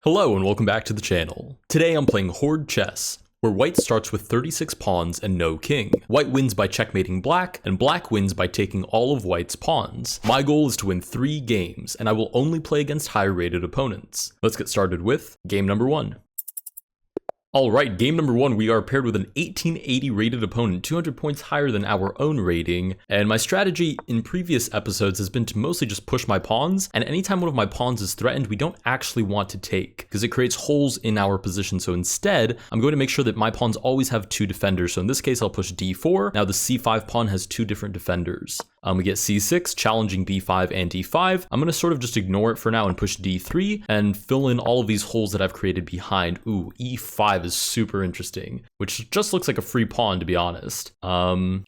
Hello and welcome back to the channel. Today I'm playing Horde chess, where white starts with 36 pawns and no king. White wins by checkmating black, and black wins by taking all of white's pawns. My goal is to win 3 games, and I will only play against higher rated opponents. Let's get started with game number 1. Alright, game number 1, we are paired with an 1880 rated opponent, 200 points higher than our own rating, and my strategy in previous episodes has been to mostly just push my pawns, and anytime one of my pawns is threatened, we don't actually want to take, because it creates holes in our position. So instead, I'm going to make sure that my pawns always have 2 defenders. So in this case, I'll push d4. Now the c5 pawn has 2 different defenders. We get c6, challenging b5 and d5. I'm going to sort of just ignore it for now and push d3 and fill in all of these holes that I've created behind. Ooh, e5 is super interesting, which just looks like a free pawn, to be honest.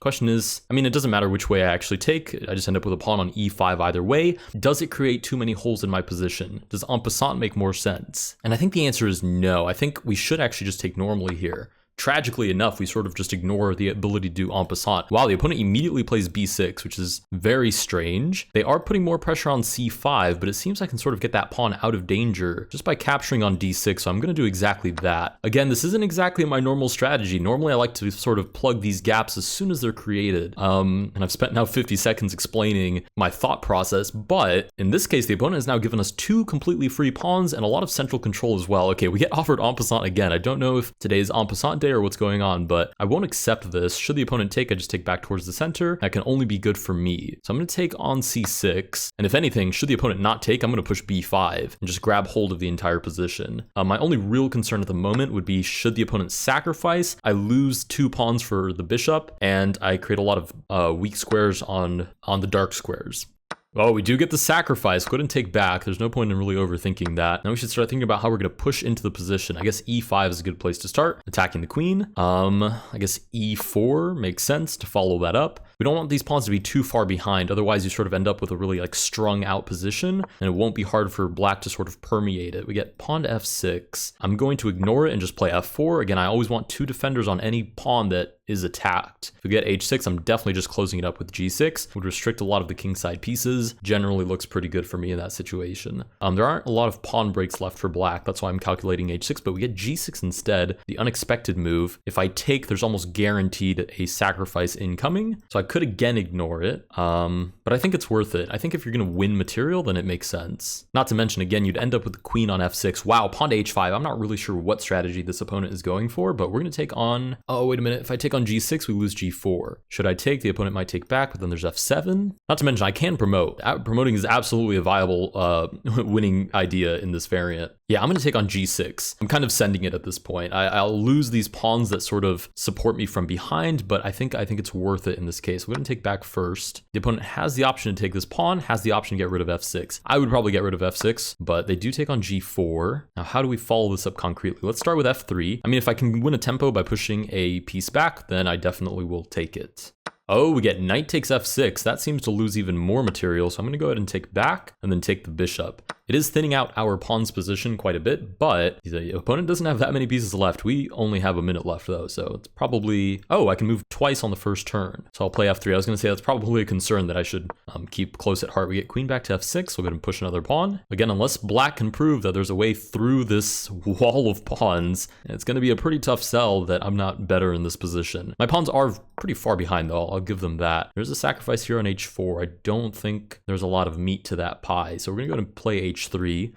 Question is, I mean, it doesn't matter which way I actually take. I just end up with a pawn on e5 either way. Does it create too many holes in my position? Does en passant make more sense? And I think the answer is no. I think we should actually just take normally here. Tragically enough, we sort of just ignore the ability to do en passant. Wow, the opponent immediately plays b6, which is very strange. They are putting more pressure on c5, but it seems I can sort of get that pawn out of danger just by capturing on d6, so I'm going to do exactly that. Again, this isn't exactly my normal strategy. Normally, I like to sort of plug these gaps as soon as they're created. And I've spent now 50 seconds explaining my thought process, but in this case, the opponent has now given us 2 completely free pawns and a lot of central control as well. Okay, we get offered en passant again. I don't know if today's en passant day or what's going on, but I won't accept this. Should the opponent take, I just take back towards the center. That can only be good for me. So I'm going to take on c6, and if anything, should the opponent not take, I'm going to push b5 and just grab hold of the entire position. My only real concern at the moment would be, should the opponent sacrifice, I lose 2 pawns for the bishop, and I create a lot of weak squares on the dark squares. Oh, we do get the sacrifice. Go ahead and take back. There's no point in really overthinking that. Now we should start thinking about how we're going to push into the position. I guess e5 is a good place to start, attacking the queen. I guess e4 makes sense to follow that up. We don't want these pawns to be too far behind, otherwise you sort of end up with a really strung out position, and it won't be hard for black to sort of permeate it. We get pawn to f6. I'm going to ignore it and just play f4. Again, I always want 2 defenders on any pawn that is attacked. If we get h6, I'm definitely just closing it up with g6. Would restrict a lot of the kingside pieces. Generally looks pretty good for me in that situation. There aren't a lot of pawn breaks left for black. That's why I'm calculating h6, but we get g6 instead. The unexpected move. If I take, there's almost guaranteed a sacrifice incoming. So I could again ignore it, but I think it's worth it. I think if you're going to win material, then it makes sense. Not to mention, again, you'd end up with the queen on f6. Wow, pawn to h5. I'm not really sure what strategy this opponent is going for, but we're going to take on... Oh, wait a minute. If I take on g6, we lose g4. Should I take? The opponent might take back, but then there's f7. Not to mention, I can promote. Promoting is absolutely a viable winning idea in this variant. Yeah, I'm going to take on g6. I'm kind of sending it at this point. I'll lose these pawns that sort of support me from behind, but I think it's worth it in this case. We're going to take back first. The opponent has the option to take this pawn, has the option to get rid of f6. I would probably get rid of f6, but they do take on g4. Now, how do we follow this up concretely? Let's start with f3. I mean, if I can win a tempo by pushing a piece back, then I definitely will take it. Oh, we get knight takes f6. That seems to lose even more material, so I'm going to go ahead and take back and then take the bishop. It is thinning out our pawn's position quite a bit, but the opponent doesn't have that many pieces left. We only have a minute left though, so it's probably... Oh, I can move twice on the first turn. So I'll play f3. I was going to say that's probably a concern that I should keep close at heart. We get queen back to f6. We'll go ahead and push another pawn. Again, unless black can prove that there's a way through this wall of pawns, it's going to be a pretty tough sell that I'm not better in this position. My pawns are pretty far behind though. I'll give them that. There's a sacrifice here on h4. I don't think there's a lot of meat to that pie. So we're going to go ahead and play h3.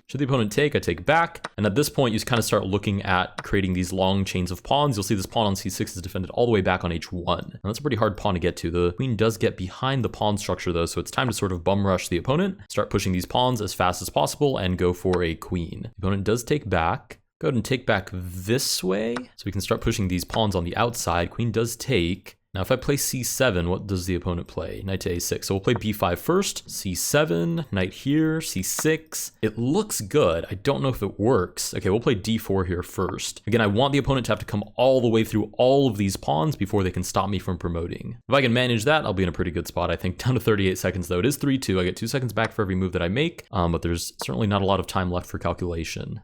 Should the opponent take, I take back. And at this point, you kind of start looking at creating these long chains of pawns. You'll see this pawn on c6 is defended all the way back on h1. And that's a pretty hard pawn to get to. The queen does get behind the pawn structure though, so it's time to sort of bum rush the opponent, start pushing these pawns as fast as possible, and go for a queen. The opponent does take back. Go ahead and take back this way, so we can start pushing these pawns on the outside. Queen does take. Now, if I play c7, what does the opponent play? Knight to a6. So we'll play b5 first, c7, knight here, c6. It looks good. I don't know if it works. Okay, we'll play d4 here first. Again, I want the opponent to have to come all the way through all of these pawns before they can stop me from promoting. If I can manage that, I'll be in a pretty good spot, I think. Down to 38 seconds, though. It is 3-2. I get 2 seconds back for every move that I make, but there's certainly not a lot of time left for calculation.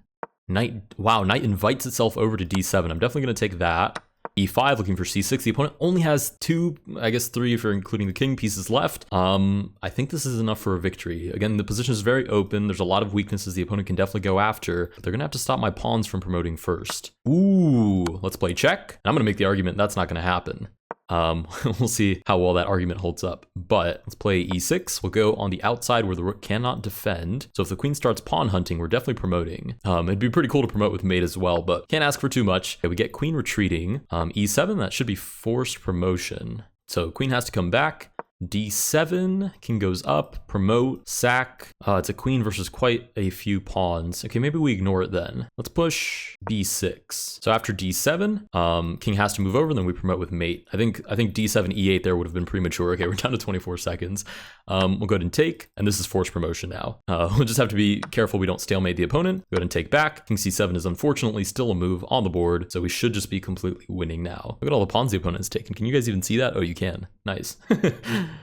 Knight, wow, knight invites itself over to d7. I'm definitely going to take that. E5, looking for C6. The opponent only has 2, I guess 3 if you're including the king pieces left. I think this is enough for a victory. Again, the position is very open. There's a lot of weaknesses the opponent can definitely go after, but they're gonna have to stop my pawns from promoting first. Ooh, let's play check. And I'm gonna make the argument that's not gonna happen. We'll see how well that argument holds up, but let's play e6. We'll go on the outside where the rook cannot defend. So if the queen starts pawn hunting, we're definitely promoting. It'd be pretty cool to promote with mate as well, but can't ask for too much. Okay, we get queen retreating. E7, that should be forced promotion. So queen has to come back. D7, king goes up, promote, sack. It's a queen versus quite a few pawns. Okay, maybe we ignore it then. Let's push B6. So after D7, king has to move over, then we promote with mate. I think D7, E8 there would have been premature. Okay, we're down to 24 seconds. We'll go ahead and take, and this is forced promotion now. We'll just have to be careful we don't stalemate the opponent. Go ahead and take back. King C7 is unfortunately still a move on the board, so we should just be completely winning now. Look at all the pawns the opponent has taken. Can you guys even see that? Oh, you can. Nice.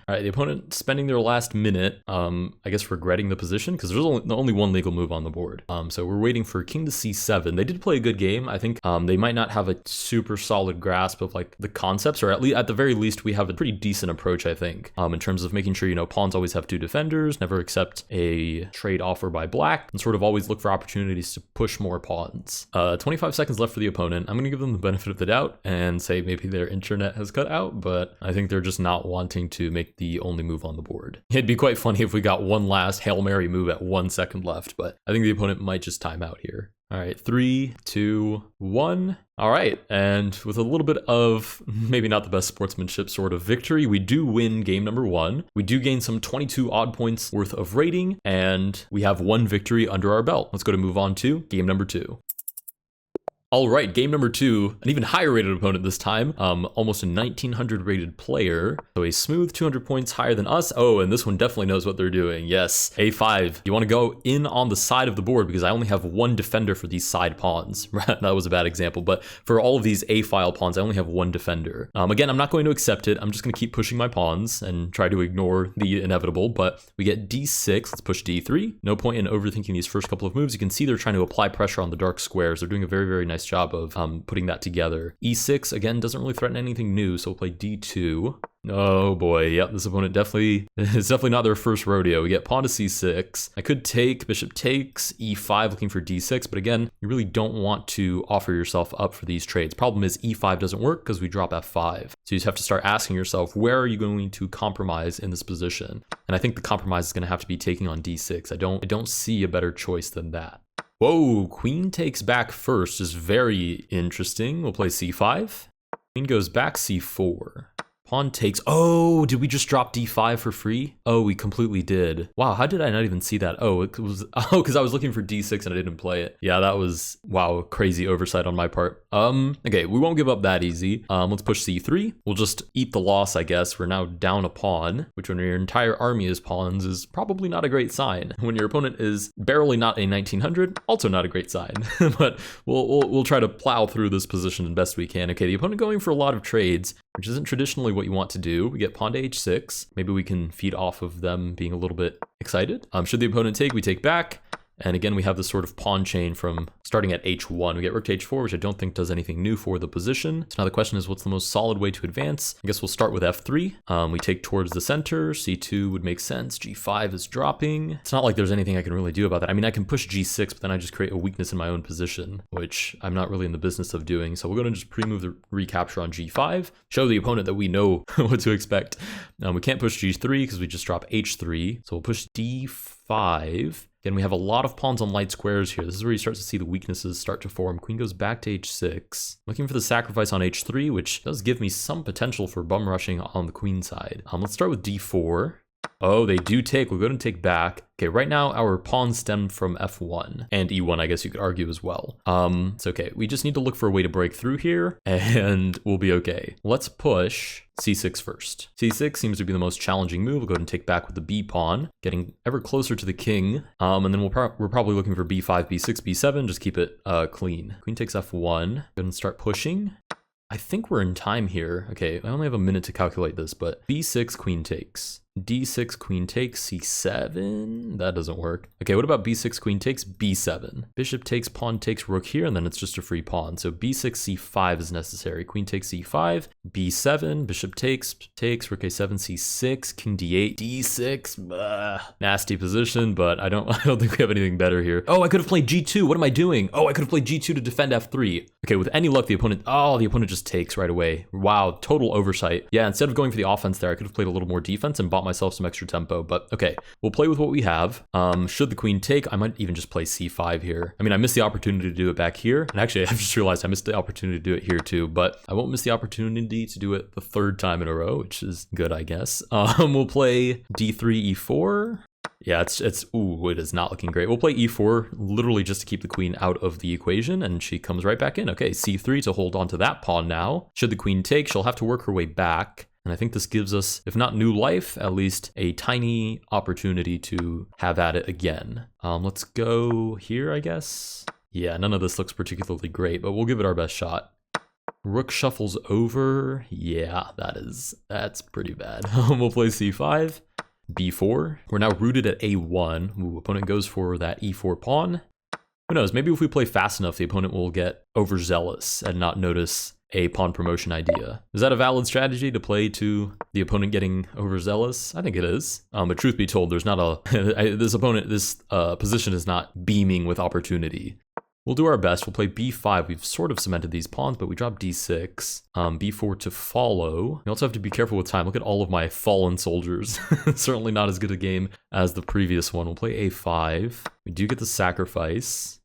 All right, the opponent spending their last minute, I guess regretting the position because there's only one legal move on the board. So we're waiting for king to c7. They did play a good game. I think they might not have a super solid grasp of like the concepts, or at the very least, we have a pretty decent approach, I think, in terms of making sure, you know, pawns always have 2 defenders, never accept a trade offer by black, and sort of always look for opportunities to push more pawns. 25 seconds left for the opponent. I'm gonna give them the benefit of the doubt and say maybe their internet has cut out, but I think they're just not wanting to make the only move on the board. It'd be quite funny if we got one last Hail Mary move at 1 second left, but I think the opponent might just time out here. All right, 3, 2, 1. All right, and with a little bit of maybe not the best sportsmanship sort of victory, we do win game number 1. We do gain some 22 odd points worth of rating, and we have 1 victory under our belt. Let's go to move on to game number 2. All right, game number 2, an even higher rated opponent this time, almost a 1900 rated player. So a smooth 200 points higher than us. Oh, and this one definitely knows what they're doing. Yes, A5. You want to go in on the side of the board because I only have 1 defender for these side pawns. That was a bad example, but for all of these A-file pawns, I only have 1 defender. Again, I'm not going to accept it. I'm just going to keep pushing my pawns and try to ignore the inevitable, but we get D6. Let's push D3. No point in overthinking these first couple of moves. You can see they're trying to apply pressure on the dark squares. They're doing a very, very nice job of putting that together. E6 again doesn't really threaten anything new, so we'll play D2. Oh boy, yep, this opponent it's definitely not their first rodeo. We get pawn to C6. I could take, bishop takes, E5 looking for D6, but again, you really don't want to offer yourself up for these trades. Problem is E5 doesn't work because we drop F5. So you just have to start asking yourself, where are you going to compromise in this position? And I think the compromise is going to have to be taking on D6. I don't see a better choice than that. Whoa, queen takes back first is very interesting. We'll play C5. Queen goes back C4. Pawn takes, oh, did we just drop D5 for free? Oh, we completely did. Wow, how did I not even see that? Oh, because I was looking for D6 and I didn't play it. Yeah, that was, wow, crazy oversight on my part. Okay, we won't give up that easy. Let's push C3. We'll just eat the loss, I guess. We're now down a pawn, which when your entire army is pawns is probably not a great sign. When your opponent is barely not a 1900, also not a great sign. But we'll try to plow through this position as best we can. Okay, the opponent going for a lot of trades, which isn't traditionally what you want to do. We get pawn to H6. Maybe we can feed off of them being a little bit excited. Should the opponent take, we take back. And again, we have this sort of pawn chain from starting at H1. We get rook to H4, which I don't think does anything new for the position. So now the question is, what's the most solid way to advance? I guess we'll start with F3. We take towards the center. C2 would make sense. G5 is dropping. It's not like there's anything I can really do about that. I mean, I can push G6, but then I just create a weakness in my own position, which I'm not really in the business of doing. So we're going to just pre-move the recapture on G5, show the opponent that we know what to expect. We can't push G3 because we just drop H3. So we'll push D5. Again, we have a lot of pawns on light squares here. This is where you start to see the weaknesses start to form. Queen goes back to H6. Looking for the sacrifice on H3, which does give me some potential for bum rushing on the queen side. Let's start with D4. Oh, they do take. We'll go ahead and take back. Okay, right now our pawns stem from F1 and E1, I guess you could argue as well. It's okay. We just need to look for a way to break through here and we'll be okay. Let's push C6 first. C6 seems to be the most challenging move. We'll go ahead and take back with the B pawn, getting ever closer to the king. And then we're probably looking for B5, B6, B7, just keep it clean. Queen takes F1. Go ahead and start pushing. I think we're in time here. Okay, I only have a minute to calculate this, but B6, queen takes. D6, queen takes, C7. That doesn't work. Okay, what about B6, queen takes, B7. Bishop takes, pawn takes, rook here, and then it's just a free pawn. So B6, C5 is necessary. Queen takes C5, B7, bishop takes, rook A7, C6, king D8, D6. Nasty position, but I don't think we have anything better here. Oh, I could have played G2. What am I doing? Oh, I could have played G2 to defend F3. Okay, with any luck, the opponent just takes right away. Wow, total oversight. Yeah, instead of going for the offense there, I could have played a little more defense and bought myself some extra tempo, but okay, we'll play with what we have. Should the queen take, I might even just play C5 here. I mean, I missed the opportunity to do it back here, and actually, I've just realized I missed the opportunity to do it here too, but I won't miss the opportunity to do it the third time in a row, which is good, I guess. We'll play D3, E4. Yeah, ooh, it is not looking great. We'll play E4 literally just to keep the queen out of the equation, and she comes right back in. Okay, C3 to hold on to that pawn now. Should the queen take, she'll have to work her way back. And I think this gives us, if not new life, at least a tiny opportunity to have at it again. Let's go here, I guess. Yeah, none of this looks particularly great, but we'll give it our best shot. Rook shuffles over. Yeah, that's pretty bad. We'll play C5. B4. We're now rooted at A1. Ooh, opponent goes for that E4 pawn. Who knows? Maybe if we play fast enough, the opponent will get overzealous and not notice a pawn promotion idea. Is that a valid strategy to play to the opponent getting overzealous? I think it is. But truth be told, there's not a this position is not beaming with opportunity. We'll do our best. We'll play B5. We've sort of cemented these pawns, but we drop D6. B4 to follow. You also have to be careful with time. Look at all of my fallen soldiers. Certainly not as good a game as the previous one. We'll play A5. We do get the sacrifice.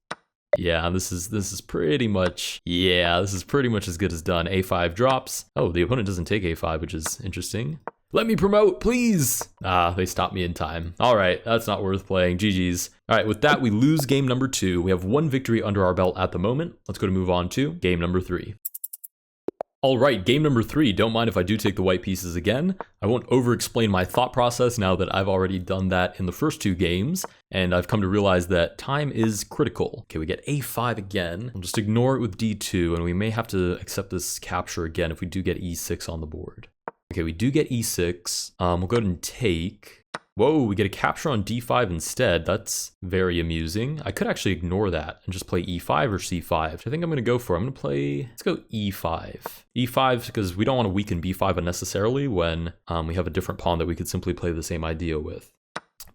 Yeah, this is pretty much as good as done. A5 drops. Oh, the opponent doesn't take A5, which is interesting. Let me promote, please. They stopped me in time. All right, that's not worth playing. GG's. All right, with that, we lose game number 2. We have 1 victory under our belt at the moment. Let's go to move on to game number 3. All right, game number 3. Don't mind if I do take the white pieces again. I won't over-explain my thought process now that I've already done that in the first 2 games, and I've come to realize that time is critical. Okay, we get A5 again. We'll just ignore it with D2, and we may have to accept this capture again if we do get E6 on the board. Okay, we do get E6. We'll go ahead and take. Whoa, we get a capture on D5 instead. That's very amusing. I could actually ignore that and just play E5 or C5. I think I'm going to go for. Let's go E5. E5 because we don't want to weaken B5 unnecessarily when we have a different pawn that we could simply play the same idea with.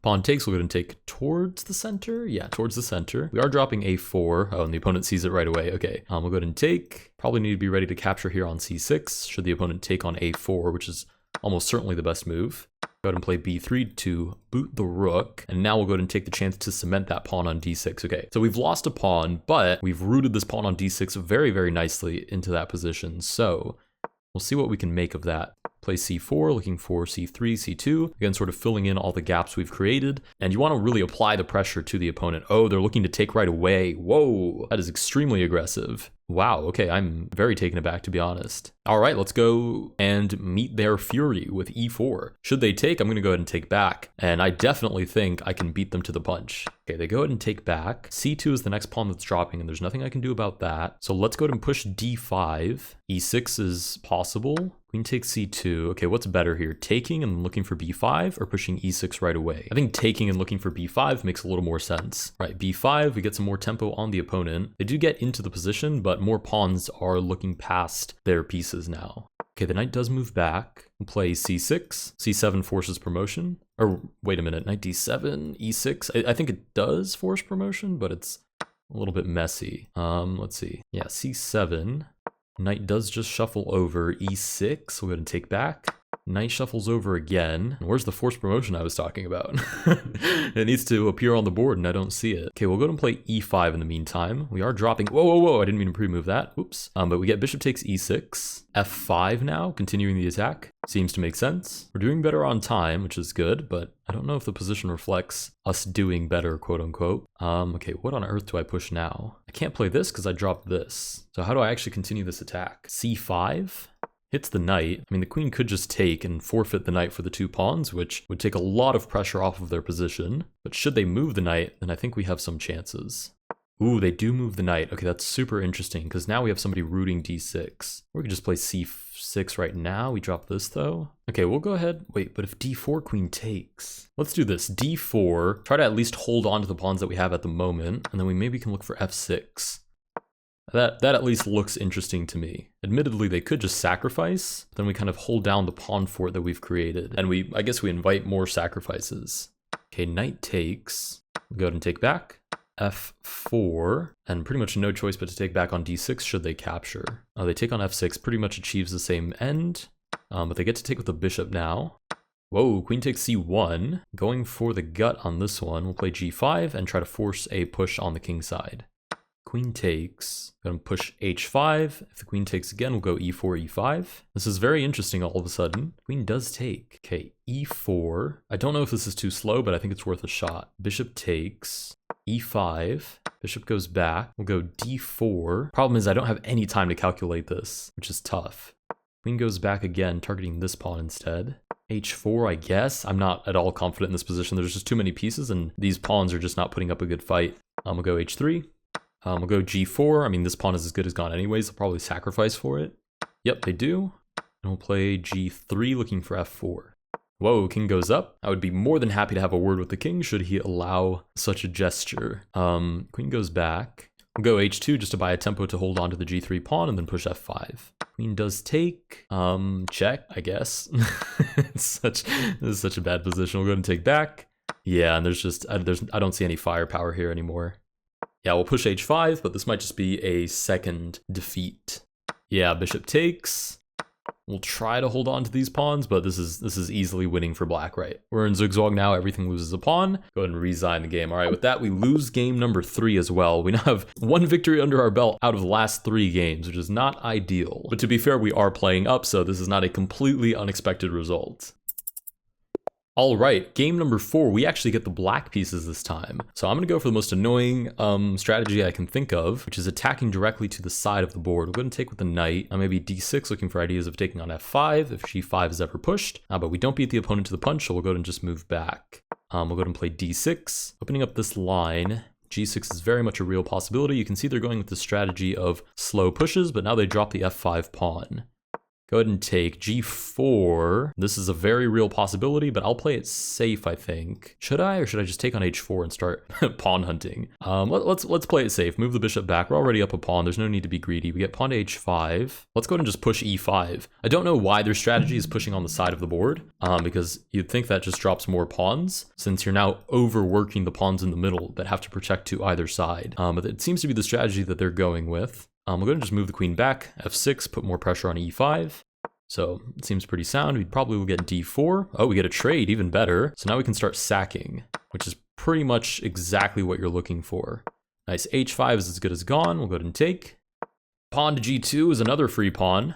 Pawn takes, we'll go ahead and take towards the center. Yeah, towards the center. We are dropping A4. Oh, and the opponent sees it right away. Okay, we'll go ahead and take. Probably need to be ready to capture here on C6 should the opponent take on A4, which is almost certainly the best move. Go ahead and play B3 to boot the rook. And now we'll go ahead and take the chance to cement that pawn on D6. Okay, so we've lost a pawn, but we've rooted this pawn on D6 very, very nicely into that position. So we'll see what we can make of that. Play C4, looking for C3, C2. Again, sort of filling in all the gaps we've created. And you want to really apply the pressure to the opponent. Oh, they're looking to take right away. Whoa, that is extremely aggressive. Wow, okay, I'm very taken aback, to be honest. All right, let's go and meet their fury with E4. Should they take, I'm going to go ahead and take back. And I definitely think I can beat them to the punch. Okay, they go ahead and take back. C2 is the next pawn that's dropping, and there's nothing I can do about that. So let's go ahead and push D5. E6 is possible. Queen takes C2. Okay, what's better here? Taking and looking for B5 or pushing E6 right away? I think taking and looking for B5 makes a little more sense. Right, B5, we get some more tempo on the opponent. They do get into the position, but more pawns are looking past their pieces now. Okay, the knight does move back. We'll play C6. C7 forces promotion. Or wait a minute, knight D7, E6. I think it does force promotion, but it's a little bit messy. Let's see. Yeah, C7. Knight does just shuffle over. E6, we'll go ahead and take back. Knight shuffles over again. Where's the forced promotion I was talking about? It needs to appear on the board and I don't see it. Okay, we'll go ahead and play E5 in the meantime. We are dropping. Whoa, I didn't mean to pre-move that. Oops. But we get bishop takes E6. F5 now, continuing the attack. Seems to make sense. We're doing better on time, which is good, but I don't know if the position reflects us doing better, quote unquote. Okay, what on earth do I push now? I can't play this because I dropped this. So how do I actually continue this attack? C5? Hits the knight. I mean, the queen could just take and forfeit the knight for the 2 pawns, which would take a lot of pressure off of their position. But should they move the knight, then I think we have some chances. Ooh, they do move the knight. Okay, that's super interesting because now we have somebody rooting d6. Or we could just play c6 right now. We drop this though. Okay, we'll go ahead. Wait, but if d4 queen takes, let's do this. d4, try to at least hold on to the pawns that we have at the moment, and then we maybe can look for f6. That at least looks interesting to me. Admittedly, they could just sacrifice, but then we kind of hold down the pawn fort that we've created, and I guess we invite more sacrifices. Okay, knight takes. We'll go ahead and take back. f4, and pretty much no choice but to take back on d6 should they capture. They take on f6, pretty much achieves the same end, but they get to take with the bishop now. Whoa, queen takes c1. Going for the gut on this one, we'll play g5 and try to force a push on the king side. Queen takes, gonna push h5. If the queen takes again, we'll go e4, e5. This is very interesting all of a sudden. Queen does take. Okay, e4. I don't know if this is too slow, but I think it's worth a shot. Bishop takes, e5. Bishop goes back. We'll go d4. Problem is I don't have any time to calculate this, which is tough. Queen goes back again, targeting this pawn instead. h4, I guess. I'm not at all confident in this position. There's just too many pieces, and these pawns are just not putting up a good fight. We'll go h3. We'll go g4. I mean, this pawn is as good as gone anyways. They'll probably sacrifice for it. Yep, they do. And we'll play g3 looking for f4. Whoa, king goes up. I would be more than happy to have a word with the king should he allow such a gesture. Queen goes back. We'll go h2 just to buy a tempo to hold on to the g3 pawn and then push f5. Queen does take. Check, I guess. This is such a bad position. We'll go ahead and take back. Yeah, and I don't see any firepower here anymore. Yeah, we'll push h5, but this might just be a second defeat. Yeah, bishop takes. We'll try to hold on to these pawns, but this is easily winning for black, right? We're in Zugzwang now, everything loses a pawn. Go ahead and resign the game. All right, with that, we lose game number 3 as well. We now have 1 victory under our belt out of the last 3 games, which is not ideal. But to be fair, we are playing up, so this is not a completely unexpected result. All right, game number 4, we actually get the black pieces this time. So I'm gonna go for the most annoying strategy I can think of, which is attacking directly to the side of the board. We'll go ahead and take with the knight, maybe d6, looking for ideas of taking on f5 if g5 is ever pushed. But we don't beat the opponent to the punch, so we'll go ahead and just move back. We'll go ahead and play d6, opening up this line. g6 is very much a real possibility. You can see they're going with the strategy of slow pushes, but now they drop the f5 pawn. Go ahead and take g4. This is a very real possibility, but I'll play it safe, I think. Should I, or should I just take on h4 and start pawn hunting? Let's play it safe. Move the bishop back. We're already up a pawn. There's no need to be greedy. We get pawn to h5. Let's go ahead and just push e5. I don't know why their strategy is pushing on the side of the board, because you'd think that just drops more pawns, since you're now overworking the pawns in the middle that have to protect to either side. But it seems to be the strategy that they're going with. We're going to just move the queen back, f6, put more pressure on e5. So it seems pretty sound. We probably will get d4. Oh, we get a trade, even better. So now we can start sacking, which is pretty much exactly what you're looking for. Nice, h5 is as good as gone. We'll go ahead and take. Pawn to g2 is another free pawn.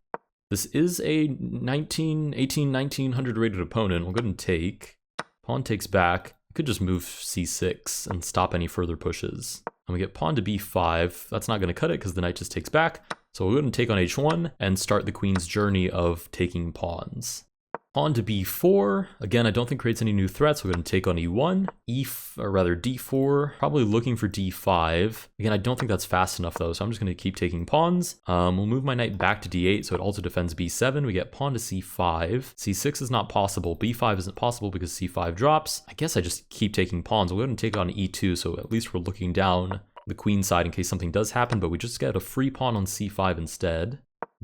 This is a 1900 rated opponent. We'll go ahead and take. Pawn takes back. We could just move c6 and stop any further pushes. And we get pawn to b5. That's not going to cut it because the knight just takes back. So we'll go ahead and take on h1 and start the queen's journey of taking pawns. Pawn to b4. Again, I don't think creates any new threats. We're going to take on e1, d4. Probably looking for d5. Again, I don't think that's fast enough though, so I'm just going to keep taking pawns. We'll move my knight back to d8, so it also defends b7. We get pawn to c5. c6 is not possible. b5 isn't possible because c5 drops. I guess I just keep taking pawns. We'll go ahead and take on e2, so at least we're looking down the queen side in case something does happen, but we just get a free pawn on c5 instead.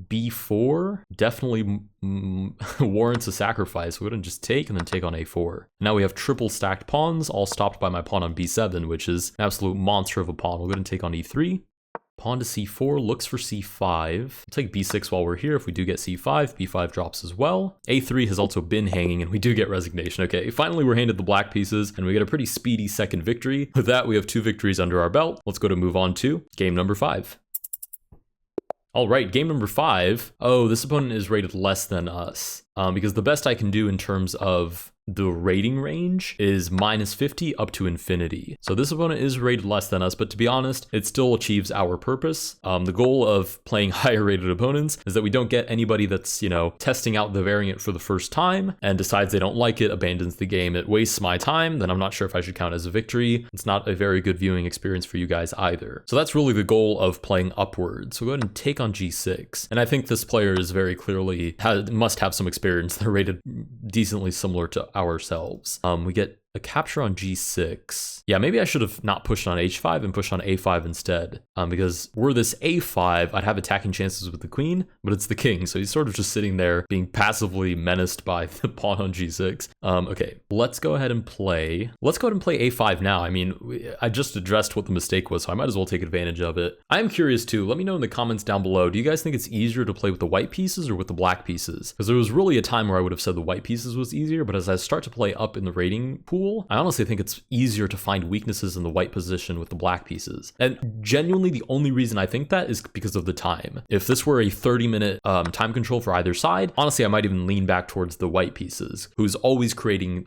b4 definitely warrants a sacrifice. We're going to just take and then take on a4. Now we have triple stacked pawns, all stopped by my pawn on b7, which is an absolute monster of a pawn. We'll go ahead and take on e3. Pawn to c4, looks for c5. We'll take b6 while we're here. If we do get c5, b5 drops as well. a3 has also been hanging, and we do get resignation. Okay, finally we're handed the black pieces, and we get a pretty speedy second victory. With that, we have 2 victories under our belt. Let's go to move on to game number 5. All right, game number 5. Oh, this opponent is rated less than us, because the best I can do in terms of the rating range is -50 up to infinity. So this opponent is rated less than us, but to be honest, it still achieves our purpose. The goal of playing higher rated opponents is that we don't get anybody that's, you know, testing out the variant for the first time and decides they don't like it, abandons the game. It wastes my time, then I'm not sure if I should count as a victory. It's not a very good viewing experience for you guys either. So that's really the goal of playing upwards. So go ahead and take on G6. And I think this player is very clearly, must have some experience. They're rated decently similar to ourselves. We get a capture on G6. Yeah, maybe I should have not pushed on H5 and pushed on A5 instead, because were this A5, I'd have attacking chances with the queen, but it's the king, so he's sort of just sitting there being passively menaced by the pawn on G6. Okay, let's go ahead and play A5 now. I mean, I just addressed what the mistake was, so I might as well take advantage of it. I am curious too. Let me know in the comments down below. Do you guys think it's easier to play with the white pieces or with the black pieces? Because there was really a time where I would have said the white pieces was easier, but as I start to play up in the rating pool, I honestly think it's easier to find weaknesses in the white position with the black pieces. And genuinely, the only reason I think that is because of the time. If this were a 30-minute time control for either side, honestly, I might even lean back towards the white pieces, who's always creating,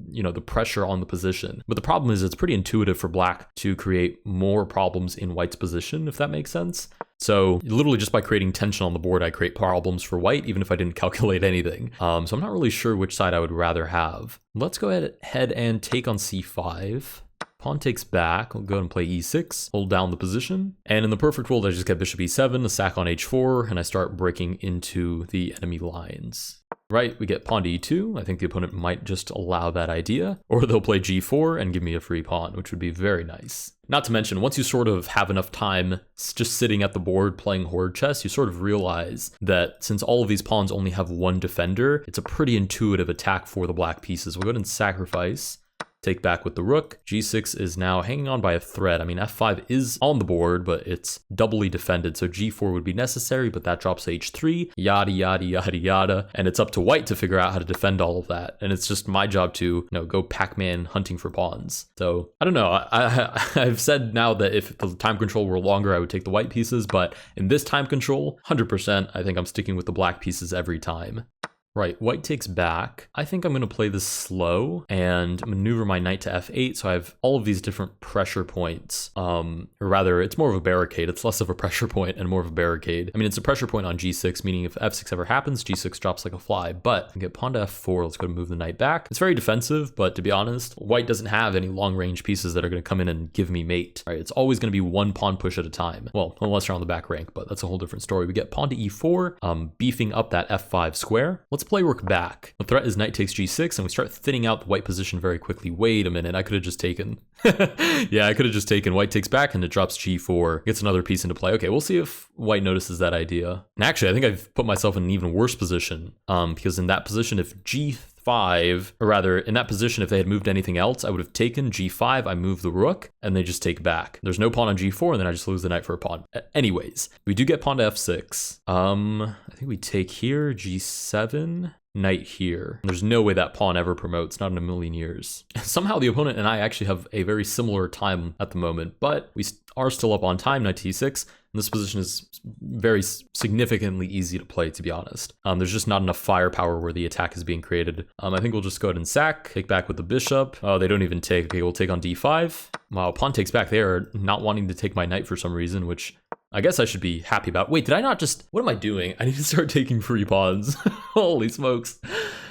you know, the pressure on the position. But the problem is it's pretty intuitive for black to create more problems in white's position, if that makes sense. So literally just by creating tension on the board, I create problems for white, even if I didn't calculate anything. So I'm not really sure which side I would rather have. Let's go ahead and take on C5. Pawn takes back. I'll go ahead and play E6, hold down the position. And in the perfect world, I just get bishop E7, a sack on H4, and I start breaking into the enemy lines. Right, we get pawn to E2. I think the opponent might just allow that idea, or they'll play G4 and give me a free pawn, which would be very nice. Not to mention, once you sort of have enough time just sitting at the board playing Horde chess, you sort of realize that since all of these pawns only have one defender, it's a pretty intuitive attack for the black pieces. We'll go ahead and sacrifice. Take back with the rook. G6 is now hanging on by a thread. I mean, F5 is on the board, but it's doubly defended. So G4 would be necessary, but that drops H3, yada, yada, yada, yada. And it's up to white to figure out how to defend all of that. And it's just my job to, you know, go Pac-Man hunting for pawns. So I don't know. I've said now that if the time control were longer, I would take the white pieces. But in this time control, 100%, I think I'm sticking with the black pieces every time. Right, white takes back. I think I'm going to play this slow and maneuver my knight to f8, so I have all of these different pressure points. Or rather, it's more of a barricade. It's less of a pressure point and more of a barricade. I mean, it's a pressure point on g6, meaning if f6 ever happens, g6 drops like a fly. But I get pawn to f4. Let's go and move the knight back. It's very defensive, but to be honest, white doesn't have any long-range pieces that are going to come in and give me mate. Right, it's always going to be one pawn push at a time. Well, unless you're on the back rank, but that's a whole different story. We get pawn to e4, beefing up that f5 square. Let's play rook back. The threat is knight takes g6, and we start thinning out the white position very quickly. Wait a minute, I could have just taken. Yeah, I could have just taken white takes back, and it drops g4. Gets another piece into play. Okay, we'll see if white notices that idea. And actually, I think I've put myself in an even worse position, because in that position, if g5, or rather, in that position, if they had moved anything else, I would have taken g5, I move the rook, and they just take back. There's no pawn on g4, and then I just lose the knight for a pawn. Anyways, we do get pawn to f6. I think we take here, g7, knight here. There's no way that pawn ever promotes, not in a million years. Somehow the opponent and I actually have a very similar time at the moment, but we are still up on time, knight to e6. And this position is very significantly easy to play, to be honest. There's just not enough firepower where the attack is being created. I think we'll just go ahead and sack, take back with the bishop. Oh, they don't even take. Okay, we'll take on d5. Wow, pawn takes back. They are not wanting to take my knight for some reason, which I guess I should be happy about. Wait, did I not just... What am I doing? I need to start taking free pawns. Holy smokes.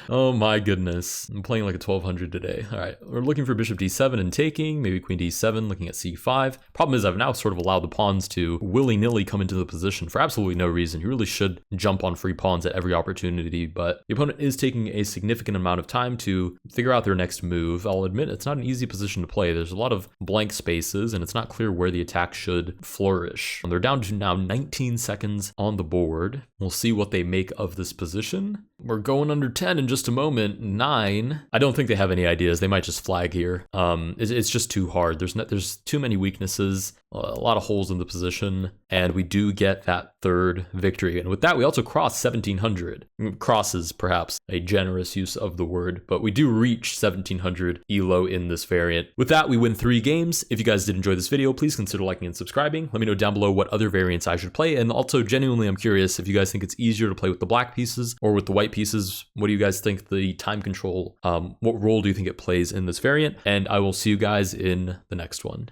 Oh my goodness. I'm playing like a 1200 today. All right, we're looking for bishop d7 and taking, maybe queen d7, looking at c5. Problem is I've now sort of allowed the pawns to willy-nilly come into the position for absolutely no reason. You really should jump on free pawns at every opportunity, but the opponent is taking a significant amount of time to figure out their next move. I'll admit it's not an easy position to play. There's a lot of blank spaces and it's not clear where the attack should flourish. They're down to now 19 seconds on the board. We'll see what they make of this position. We're going under 10 in just a moment. 9. I don't think they have any ideas. They might just flag here. It's just too hard. There's too many weaknesses, a lot of holes in the position, and we do get that third victory. And with that, we also cross 1700. Cross is perhaps a generous use of the word, but we do reach 1700 elo in this variant. With that, we win 3 games. If you guys did enjoy this video, please consider liking and subscribing. Let me know down below what other variants I should play. And also, genuinely, I'm curious if you guys think it's easier to play with the black pieces or with the white pieces. What do you guys think? guys think the time control, what role do you think it plays in this variant? And I will see you guys in the next one.